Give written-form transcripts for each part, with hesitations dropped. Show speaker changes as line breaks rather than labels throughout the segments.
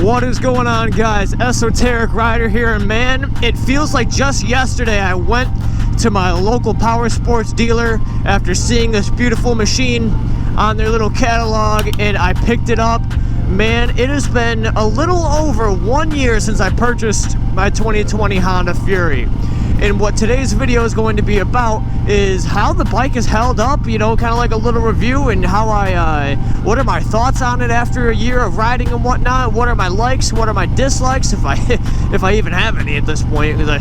What is going on, guys? Esoteric Rider here, and man, it feels like just yesterday I went to my local power sports dealer after seeing this beautiful machine on their little catalog, and I picked it up. Man, it has been a little over 1 year since I purchased my 2020 Honda Fury. And what today's video is going to be about is how the bike is held up, you know, kind of like a little review, and how what are my thoughts on it after a year of riding and whatnot. What are my likes, what are my dislikes, if I even have any at this point, because I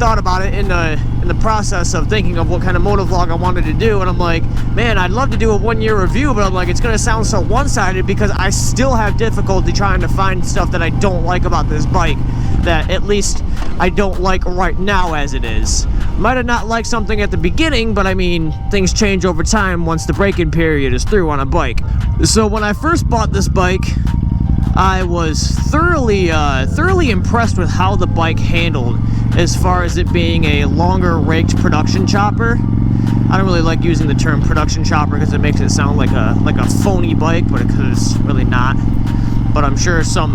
thought about it in the process of thinking of what kind of motovlog I wanted to do, and I'm like, man, I'd love to do a 1 year review, but I'm like, it's gonna sound so one-sided because I still have difficulty trying to find stuff that I don't like about this bike, that at least I don't like right now as it is. Might have not liked something at the beginning, but I mean, things change over time once the break-in period is through on a bike. So when I first bought this bike, I was thoroughly impressed with how the bike handled, as far as it being a longer raked production chopper. I don't really like using the term production chopper because it makes it sound like a phony bike, but it's really not. But I'm sure some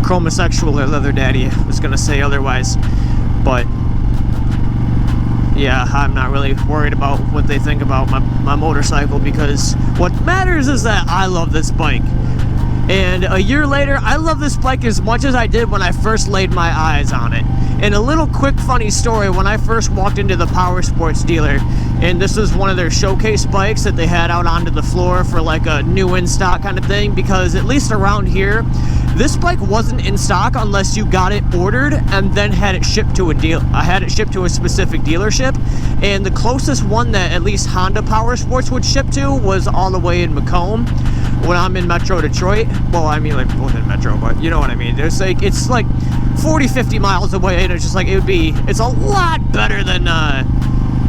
chromosexual or leather daddy was gonna say otherwise. But yeah, I'm not really worried about what they think about my motorcycle, because what matters is that I love this bike. And a year later, I love this bike as much as I did when I first laid my eyes on it. And a little quick funny story, when I first walked into the power sports dealer, and this was one of their showcase bikes that they had out onto the floor for like a new in stock kind of thing, because at least around here, this bike wasn't in stock unless you got it ordered and then had it shipped to a specific dealership. And the closest one that at least Honda Power Sports would ship to was all the way in Macomb, when I'm in Metro Detroit. Well, I mean, like, within Metro, but you know what I mean. It's like 40-50 miles away, and it's just like, it's a lot better than,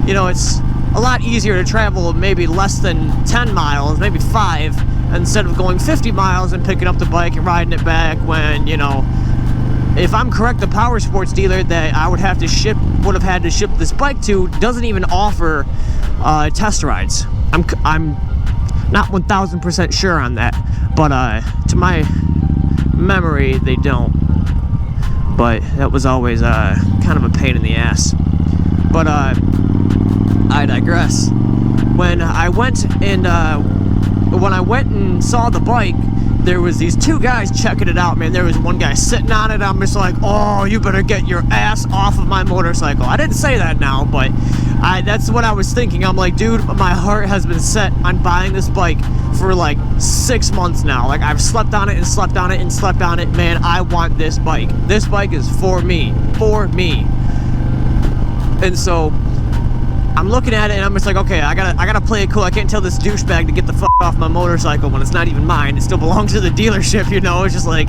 you know, it's a lot easier to travel maybe less than 10 miles, maybe 5, instead of going 50 miles and picking up the bike and riding it back, when, you know, if I'm correct, the power sports dealer that I would have had to ship this bike to doesn't even offer test rides. I'm not 1000% sure on that, but to my memory, they don't. But that was always kind of a pain in the ass. But I digress. When I went and saw the bike, there was these two guys checking it out, man. There was one guy sitting on it. I'm just like, oh, you better get your ass off of my motorcycle. I didn't say that now, but that's what I was thinking. I'm like, dude, my heart has been set on buying this bike for like 6 months now. Like, I've slept on it and slept on it and slept on it. Man, I want this bike. This bike is for me. And so I'm looking at it and I'm just like, okay, I gotta play it cool. I can't tell this douchebag to get the fuck off my motorcycle when it's not even mine. It still belongs to the dealership, you know. It's just like,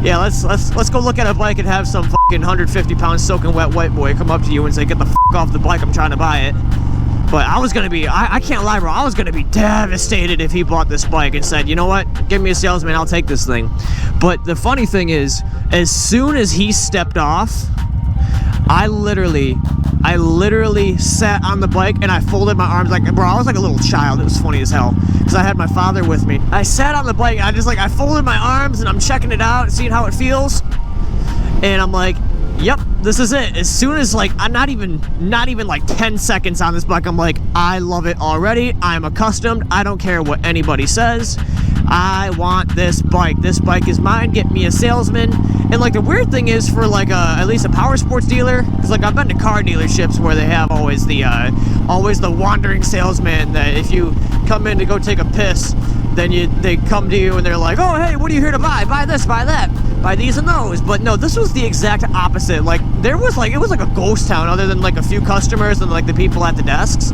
yeah, let's go look at a bike and have some fucking 150-pound soaking wet white boy come up to you and say, get the fuck off the bike, I'm trying to buy it. But I was gonna be, I can't lie, bro, I was gonna be devastated if he bought this bike and said, you know what, give me a salesman, I'll take this thing. But the funny thing is, as soon as he stepped off, I literally sat on the bike and I folded my arms, like, bro, I was like a little child. It was funny as hell because I had my father with me. I sat on the bike and I folded my arms and I'm checking it out and seeing how it feels, and I'm like, yep, this is it. As soon as, like, I'm not even like 10 seconds on this bike, I'm like, I love it already. I'm accustomed. I don't care what anybody says. I want this bike. This bike is mine. Get me a salesman. And like, the weird thing is, for like at least a power sports dealer, because like, I've been to car dealerships where they have always the wandering salesman that if you come in to go take a piss, then they come to you and they're like, oh, hey, what are you here to buy? Buy this, buy that, buy these and those. But no, this was the exact opposite. Like, it was like a ghost town, other than like a few customers and like the people at the desks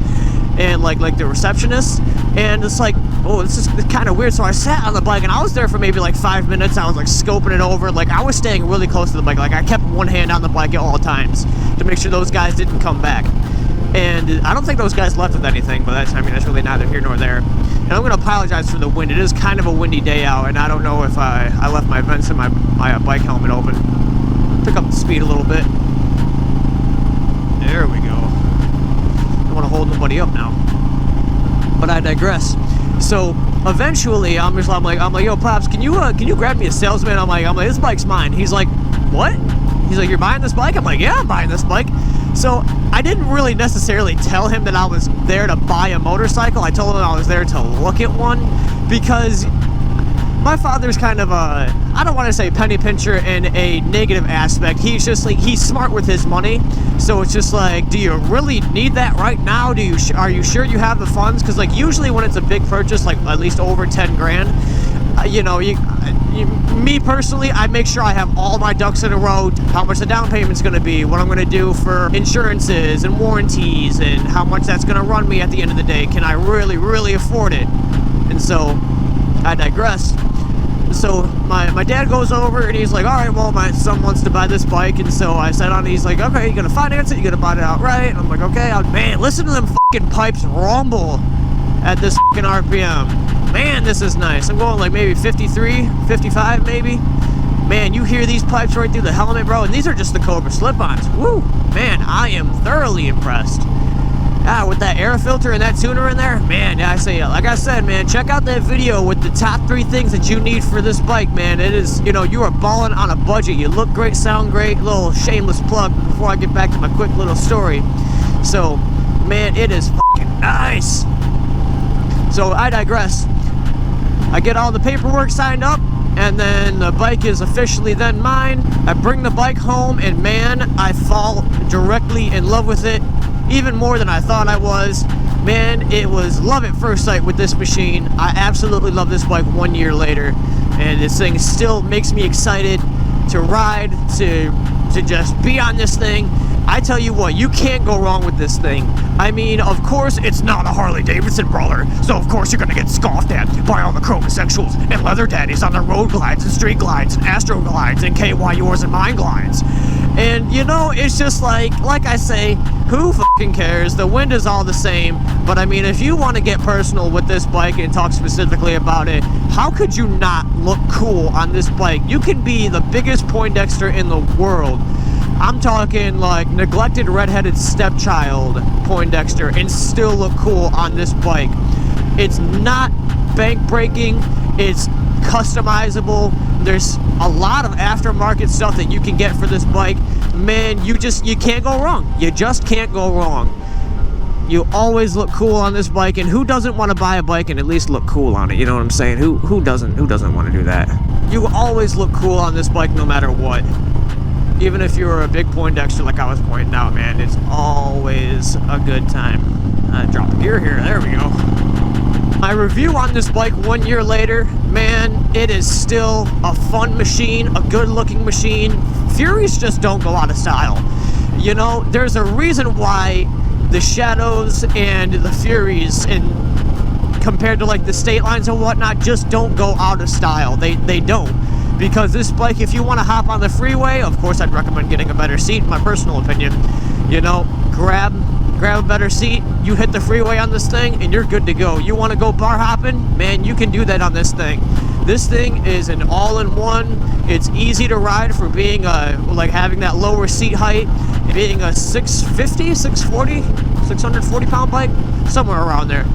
and like the receptionists. And it's like, oh, this is kind of weird. So I sat on the bike and I was there for maybe like 5 minutes. I was like scoping it over. Like, I was staying really close to the bike. Like, I kept one hand on the bike at all times to make sure those guys didn't come back. And I don't think those guys left with anything, but that's really neither here nor there. And I'm going to apologize for the wind. It is kind of a windy day out, and I don't know if I left my vents and my bike helmet open. Pick up the speed a little bit. There we go. I don't want to hold nobody up now. But I digress. So eventually, I'm like, yo, Pops, can you grab me a salesman? I'm like, this bike's mine. He's like, what? He's like, you're buying this bike? I'm like, yeah, I'm buying this bike. So I didn't really necessarily tell him that I was there to buy a motorcycle. I told him I was there to look at one, because my father's kind of a, I don't want to say penny pincher in a negative aspect. He's just like, he's smart with his money. So it's just like, do you really need that right now? Are you sure you have the funds? Because like usually when it's a big purchase, like at least over 10 grand, me personally, I make sure I have all my ducks in a row, how much the down payment's going to be, what I'm going to do for insurances and warranties, and how much that's going to run me at the end of the day. Can I really, really afford it? And so I digress. So my dad goes over and he's like, all right, well, my son wants to buy this bike. And so I said on, he's like, okay, you gonna finance it? You gonna buy it outright? And I'm like, okay. Man, listen to them fucking pipes rumble at this fucking RPM. Man, this is nice. I'm going like maybe 53, 55 maybe. Man, you hear these pipes right through the helmet, bro. And these are just the Cobra slip-ons. Woo, man, I am thoroughly impressed. With that air filter and that tuner in there, man, yeah, like I said, man, check out that video with the top 3 things that you need for this bike, man. It is, you are balling on a budget. You look great, sound great. Little shameless plug before I get back to my quick little story. So, man, it is fucking nice. So, I digress. I get all the paperwork signed up, and then the bike is officially then mine. I bring the bike home, and man, I fall directly in love with it. Even more than I thought I was. Man, it was love at first sight with this machine. I absolutely love this bike 1 year later, and this thing still makes me excited to ride, to just be on this thing. I tell you what, you can't go wrong with this thing. I mean, of course, it's not a Harley-Davidson brawler, so of course you're gonna get scoffed at by all the chromosexuals and leather daddies on their road glides and street glides and astro glides and KY yours and mine glides. And it's just like I say, who fucking cares? The wind is all the same. But I mean, if you want to get personal with this bike and talk specifically about it, how could you not look cool on this bike? You can be the biggest Poindexter in the world. I'm talking like neglected redheaded stepchild Poindexter and still look cool on this bike. It's not bank breaking. It's customizable. There's a lot of aftermarket stuff that you can get for this bike. Man, you can't go wrong. You just can't go wrong. You always look cool on this bike, and who doesn't want to buy a bike and at least look cool on it? You know what I'm saying? Who doesn't want to do that? You always look cool on this bike no matter what. Even if you're a big Poindexter like I was pointing out, man, it's always a good time. Drop a gear here. There we go. My review on this bike 1 year later, man, it is still a fun machine, a good looking machine. Furies just don't go out of style. There's a reason why the Shadows and the Furies, and compared to like the State Lines and whatnot, just don't go out of style. They don't. Because this bike, if you want to hop on the freeway, of course I'd recommend getting a better seat, in my personal opinion. Grab a better seat, you hit the freeway on this thing, and you're good to go. You want to go bar hopping? Man, you can do that on this thing. This thing is an all-in-one. It's easy to ride for being like having that lower seat height, being a 640 pound bike, somewhere around there.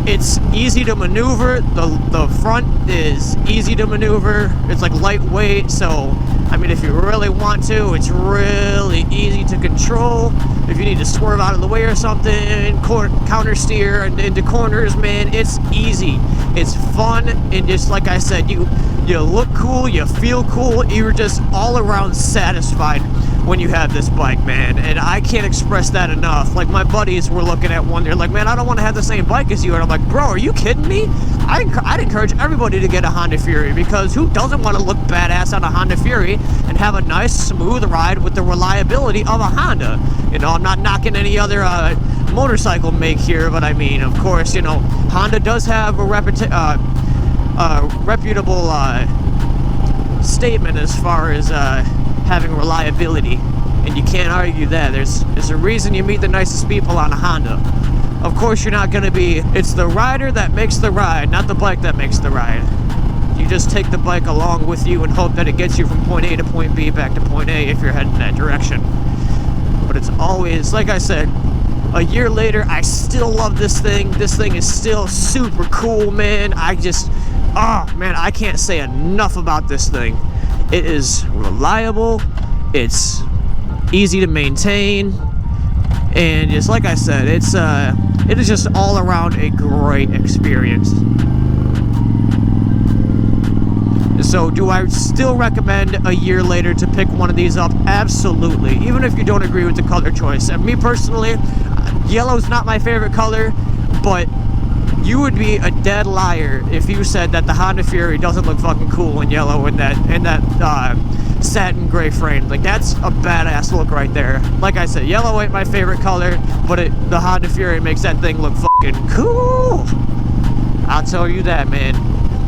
It's easy to maneuver. The front is easy to maneuver. It's like lightweight, so I mean, if you really want to, it's really easy to control. If you need to swerve out of the way or something, counter steer into corners, man, it's easy. It's fun, and just like I said, you look cool, you feel cool, you're just all around satisfied when you have this bike, man. And I can't express that enough. Like, my buddies were looking at one, they're like, man, I don't want to have the same bike as you. And I'm like, bro, are you kidding me? I'd encourage everybody to get a Honda Fury, because who doesn't want to look badass on a Honda Fury and have a nice smooth ride with the reliability of a Honda? I'm not knocking any other motorcycle make here, but I mean, of course, Honda does have a reputable statement as far as having reliability, and you can't argue that. There's a reason you meet the nicest people on a Honda. Of course, you're not going to be, it's the rider that makes the ride, not the bike that makes the ride. You just take the bike along with you and hope that it gets you from point A to point B back to point A if you're heading that direction. But it's always, like I said, A year later, I still love this thing. This thing is still super cool, man. Man, I can't say enough about this thing. It is reliable, it's easy to maintain, and just like I said, it is just all around a great experience. So do I still recommend a year later to pick one of these up? Absolutely, even if you don't agree with the color choice. And me personally, yellow's not my favorite color, but you would be a dead liar if you said that the Honda Fury doesn't look fucking cool in yellow in that satin gray frame. Like, that's a badass look right there. Like I said, yellow ain't my favorite color, but the Honda Fury makes that thing look fucking cool. I'll tell you that, man.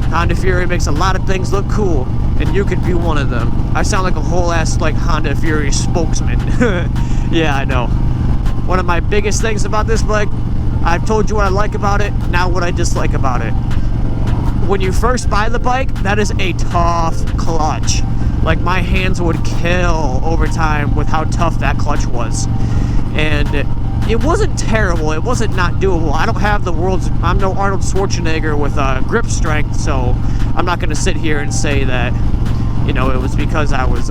Honda Fury makes a lot of things look cool, and you could be one of them. I sound like a whole ass like Honda Fury spokesman. Yeah, I know. One of my biggest things about this bike, I've told you what I like about it, now what I dislike about it. When you first buy the bike, that is a tough clutch. Like, my hands would kill over time with how tough that clutch was. And it wasn't terrible, it wasn't not doable. I'm no Arnold Schwarzenegger with grip strength, so I'm not gonna sit here and say that, you know, it was because I was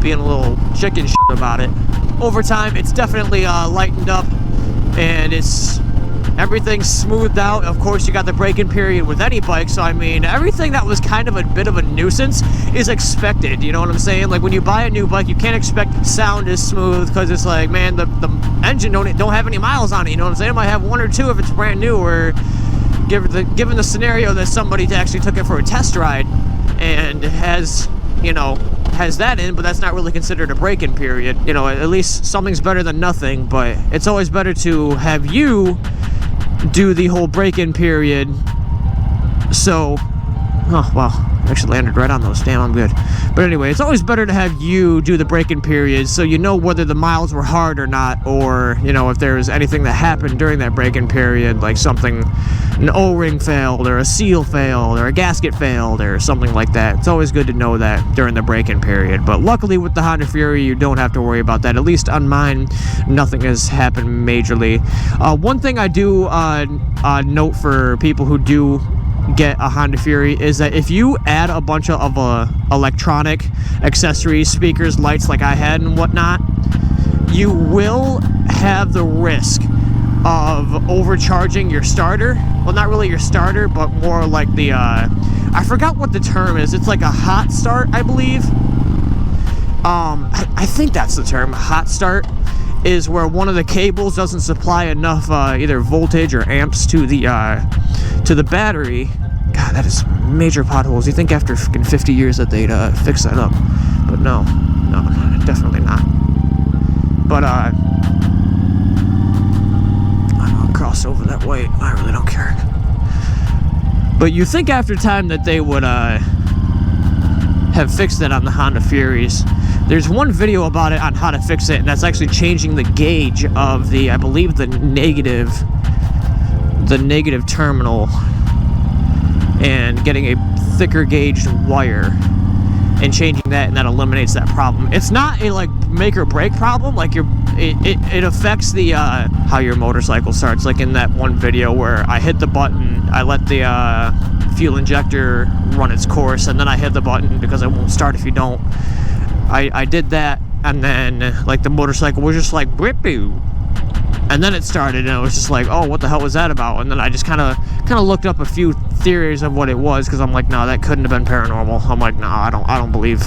being a little chicken shit about it. Over time, it's definitely lightened up, and everything's smoothed out. Of course, you got the break-in period with any bike, so I mean, everything that was kind of a bit of a nuisance is expected, you know what I'm saying? Like, when you buy a new bike, you can't expect sound as smooth, because it's like, man, the engine don't have any miles on it, you know what I'm saying? It might have 1 or 2 if it's brand new, or given the scenario that somebody actually took it for a test ride and has that in, but that's not really considered a break-in period. You know, at least something's better than nothing, but it's always better to have you do the whole break-in period. So, oh, wow, actually landed right on those. Damn, I'm good. But anyway, it's always better to have you do the break-in period, so you know whether the miles were hard or not, or, you know, if there was anything that happened during that break-in period, like an O-ring failed, or a seal failed, or a gasket failed, or something like that. It's always good to know that during the break-in period. But luckily with the Honda Fury, you don't have to worry about that. At least on mine, nothing has happened majorly. One thing I do note for people who do get a Honda Fury is that if you add a bunch of electronic accessories, speakers, lights like I had and whatnot, you will have the risk of overcharging your starter. Well, not really your starter, but more like the I forgot what the term is. It's like a hot start, I believe. I think that's the term. Hot start is where one of the cables doesn't supply enough either voltage or amps to the battery. God, that is major potholes. You think after 50 years that they'd fix that up, but no, definitely not. But I'll cross over that way. I really don't care. But you think after time that they would have fixed it on the Honda Furies. There's one video about it on how to fix it, and that's actually changing the gauge of I believe the negative terminal, and getting a thicker gauge wire and changing that, and that eliminates that problem. It's not a like make or break problem. Like it affects the how your motorcycle starts. Like in that one video where I hit the button, I let the fuel injector run its course, and then I hit the button because it won't start if you don't. I did that, and then like the motorcycle was just like whip-oo, and then it started, and it was just like, oh, what the hell was that about? And then I just kind of looked up a few theories of what it was, because I'm like, no, that couldn't have been paranormal. I'm like, no, I don't believe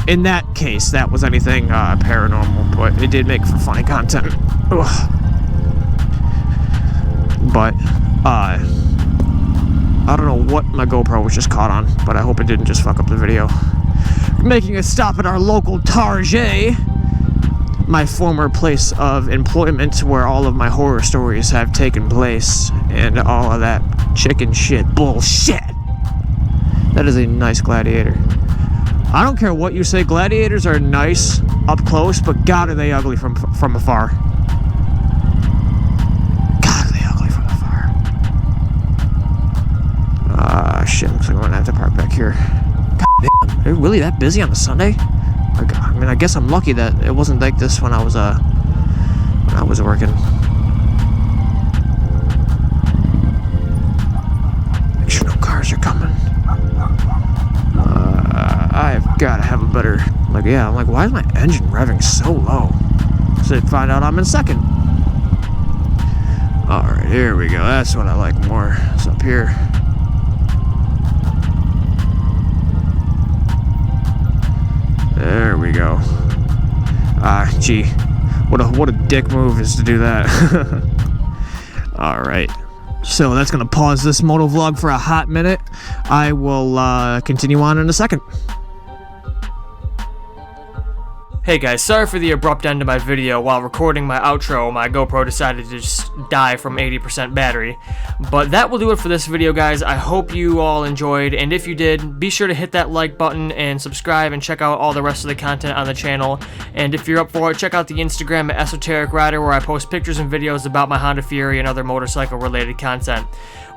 in that case that was anything paranormal, but it did make for funny content. Ugh. But I don't know what my GoPro was just caught on, but I hope it didn't just fuck up the video. Making a stop at our local Target, my former place of employment where all of my horror stories have taken place, and all of that chicken shit bullshit. That is a nice Gladiator. I don't care what you say, Gladiators are nice up close, but God, are they ugly from afar. God, are they ugly from afar. Shit, looks like I'm gonna have to park back here. God damn, are they really that busy on a Sunday? I mean, I guess I'm lucky that it wasn't like this when I was That was working. Make sure no cars are coming. I've got to have a better... Like, yeah, I'm like, why is my engine revving so low? So they find out I'm in second. Alright, here we go. That's what I like more. It's up here. There we go. Gee. What a dick move is to do that. Alright. So that's going to pause this motovlog for a hot minute. I will continue on in a second. Hey guys, sorry for the abrupt end of my video. While recording my outro, my GoPro decided to just die from 80% battery. But that will do it for this video, guys. I hope you all enjoyed, and if you did, be sure to hit that like button and subscribe and check out all the rest of the content on the channel. And if you're up for it, check out the Instagram at Esoteric Rider, where I post pictures and videos about my Honda Fury and other motorcycle related content.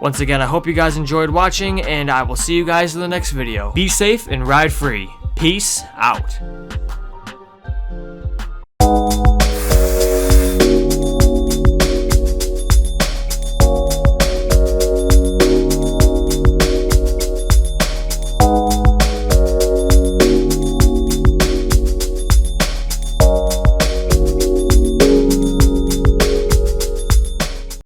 Once again, I hope you guys enjoyed watching, and I will see you guys in the next video. Be safe and ride free. Peace out.